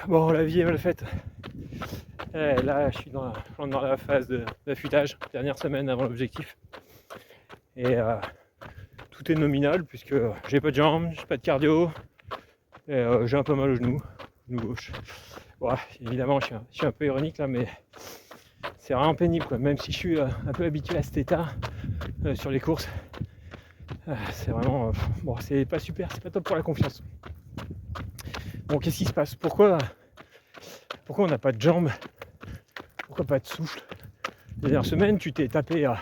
Bon, la vie est mal faite. Là, je suis dans la phase d'affûtage, dernière semaine avant l'objectif. Et tout est nominal puisque j'ai pas de jambes, j'ai pas de cardio, et j'ai un peu mal au genou gauche. Ouais, évidemment, je suis un peu ironique là, mais c'est vraiment pénible quoi. Même si je suis un peu habitué à cet état sur les courses, c'est vraiment bon, c'est pas super, c'est pas top pour la confiance. Bon, qu'est-ce qui se passe? Pourquoi on n'a pas de jambes? Pourquoi pas de souffle? Les dernières semaines, tu t'es tapé un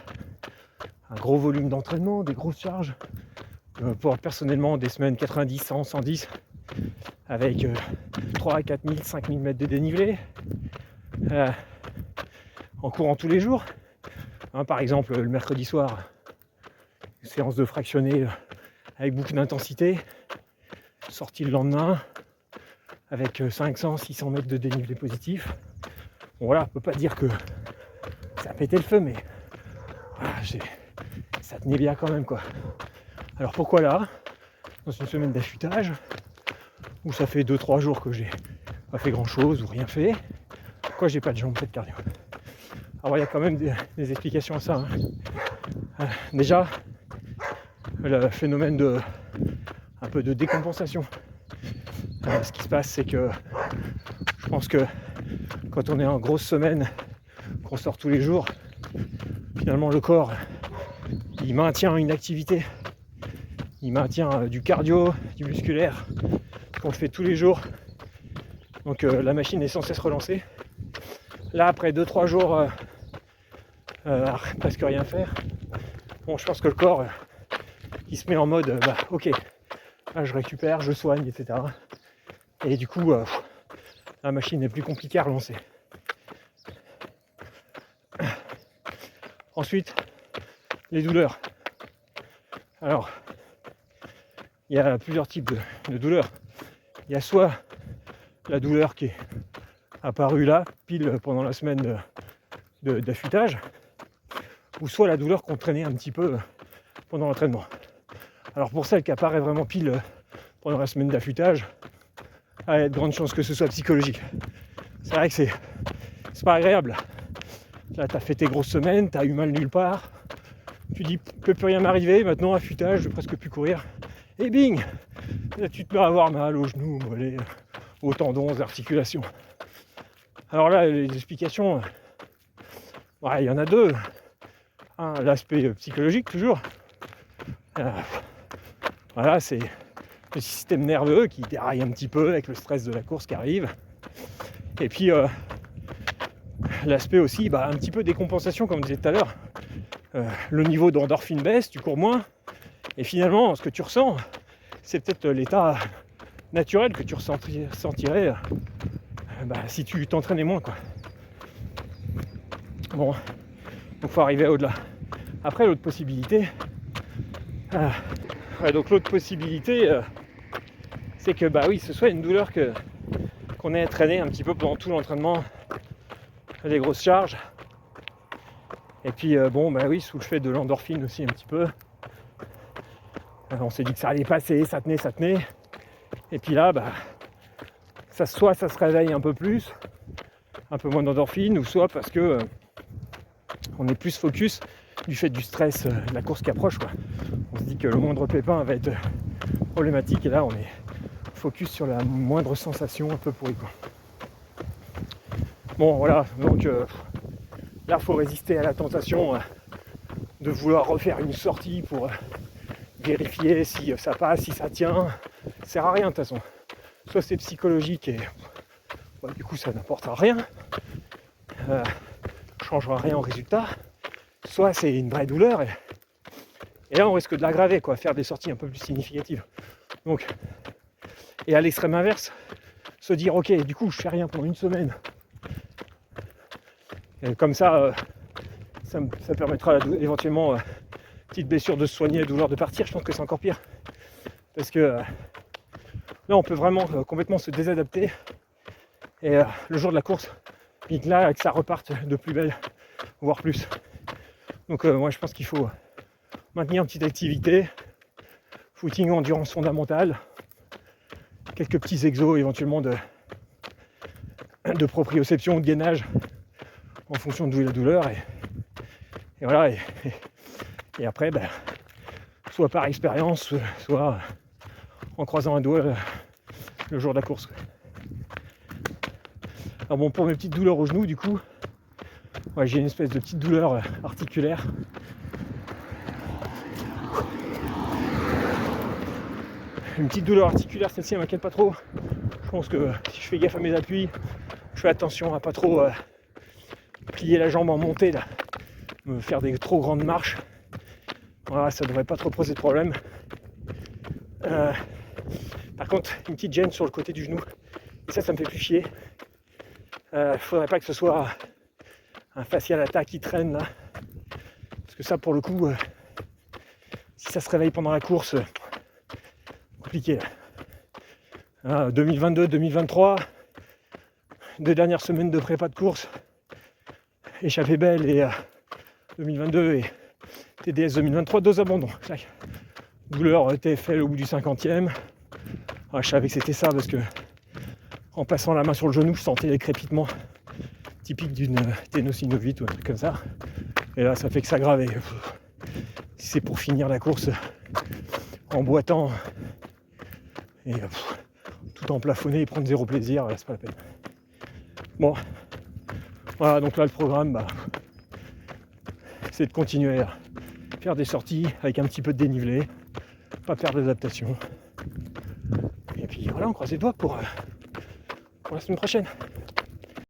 gros volume d'entraînement, des grosses charges. Pour personnellement, des semaines 90, 100, 110, avec 3 à 4 000, 5 000 mètres de dénivelé, en courant tous les jours. Par exemple, le mercredi soir, une séance de fractionné avec beaucoup d'intensité, sortie le lendemain, avec 500, 600 mètres de dénivelé positif. Bon voilà, on peut pas dire que ça a pété le feu, mais voilà, ça tenait bien quand même quoi. Alors pourquoi là, dans une semaine d'affûtage, où ça fait 2-3 jours que j'ai pas fait grand chose ou rien fait, pourquoi j'ai pas de jambes, pas de cardio? Alors il y a quand même des explications à ça. Déjà, le phénomène un peu de décompensation. Ce qui se passe, c'est que je pense que quand on est en grosse semaine, qu'on sort tous les jours, finalement le corps il maintient une activité, il maintient du cardio, du musculaire, qu'on le fait tous les jours. Donc la machine est sans cesse relancée. Là, après 2-3 jours à presque rien faire, bon, je pense que le corps il se met en mode ok, là, je récupère, je soigne, etc. Et du coup, la machine est plus compliquée à relancer. Ensuite, les douleurs. Alors, il y a plusieurs types de douleurs. Il y a soit la douleur qui est apparue là, pile pendant la semaine d'affûtage, ou soit la douleur qu'on traînait un petit peu pendant l'entraînement. Alors pour celle qui apparaît vraiment pile pendant la semaine d'affûtage, il y a de grandes chances que ce soit psychologique. C'est vrai que c'est pas agréable. Là, t'as fait tes grosses semaines, t'as eu mal nulle part, tu dis peut plus rien m'arriver, maintenant affûtage, je vais presque plus courir. Et bing, là tu te mets à avoir mal aux genoux, aux mollets, aux tendons, aux articulations. Alors là, les explications, il y en a deux. L'aspect psychologique toujours. Voilà, c'est le système nerveux qui déraille un petit peu avec le stress de la course qui arrive. Et puis l'aspect aussi, un petit peu décompensation comme je disais tout à l'heure. Le niveau d'endorphine baisse, tu cours moins. Et finalement, ce que tu ressens, c'est peut-être l'état naturel que tu ressentirais si tu t'entraînais moins, quoi. Bon, donc faut arriver au-delà. Après, l'autre possibilité, c'est que ce soit une douleur qu'on ait traîné un petit peu pendant tout l'entraînement, les grosses charges. Et puis sous le fait de l'endorphine aussi un petit peu. On s'est dit que ça allait passer, ça tenait. Et puis là, soit ça se réveille un peu plus, un peu moins d'endorphine, ou soit parce que on est plus focus du fait du stress de la course qui approche, quoi. On se dit que le moindre pépin va être problématique, et là on est focus sur la moindre sensation un peu pourrie, quoi. Bon voilà, donc là faut résister à la tentation de vouloir refaire une sortie pour vérifier si ça passe, si ça tient. Ça sert à rien de toute façon. Soit c'est psychologique et du coup ça n'apportera rien, changera rien au résultat, soit c'est une vraie douleur et là on risque de l'aggraver, quoi, faire des sorties un peu plus significatives. Donc, et à l'extrême inverse, se dire ok, du coup je fais rien pendant une semaine, et comme ça permettra éventuellement petite blessure de se soigner, douleur de partir. Je pense que c'est encore pire parce que là on peut vraiment complètement se désadapter et le jour de la course, que ça reparte de plus belle, voire plus. Donc moi je pense qu'il faut maintenir une petite activité, footing, endurance fondamentale, quelques petits exos éventuellement de proprioception ou de gainage en fonction d'où est la douleur. Et voilà. Et après, soit par expérience, soit en croisant un doigt le jour de la course. Alors bon, pour mes petites douleurs au genou, du coup, j'ai une espèce de petite douleur articulaire. Une petite douleur articulaire, celle-ci elle m'inquiète pas trop. Je pense que si je fais gaffe à mes appuis, je fais attention à pas trop plier la jambe en montée, là, me faire des trop grandes marches. Voilà, ça devrait pas trop poser de problème. Par contre, une petite gêne sur le côté du genou. Et ça me fait plus chier. Faudrait pas que ce soit un fascia lata qui traîne là. Parce que ça, pour le coup, si ça se réveille pendant la course, compliqué. 2022, 2023, 2 dernières semaines de prépa de course, échappée belle et 2022 et TDS 2023, 2 abandons. Douleur TFL au bout du 50e. Je savais que c'était ça parce que en passant la main sur le genou, je sentais les crépitements typiques d'une ténosynovite ou un truc comme ça. Et là, ça fait que s'aggraver. Si c'est pour finir la course en boitant et tout en plafonné et prendre zéro plaisir, c'est pas la peine. Bon, voilà, donc là le programme, c'est de continuer à faire des sorties avec un petit peu de dénivelé, pas perdre d'adaptation. Et puis voilà, on croise les doigts pour la semaine prochaine.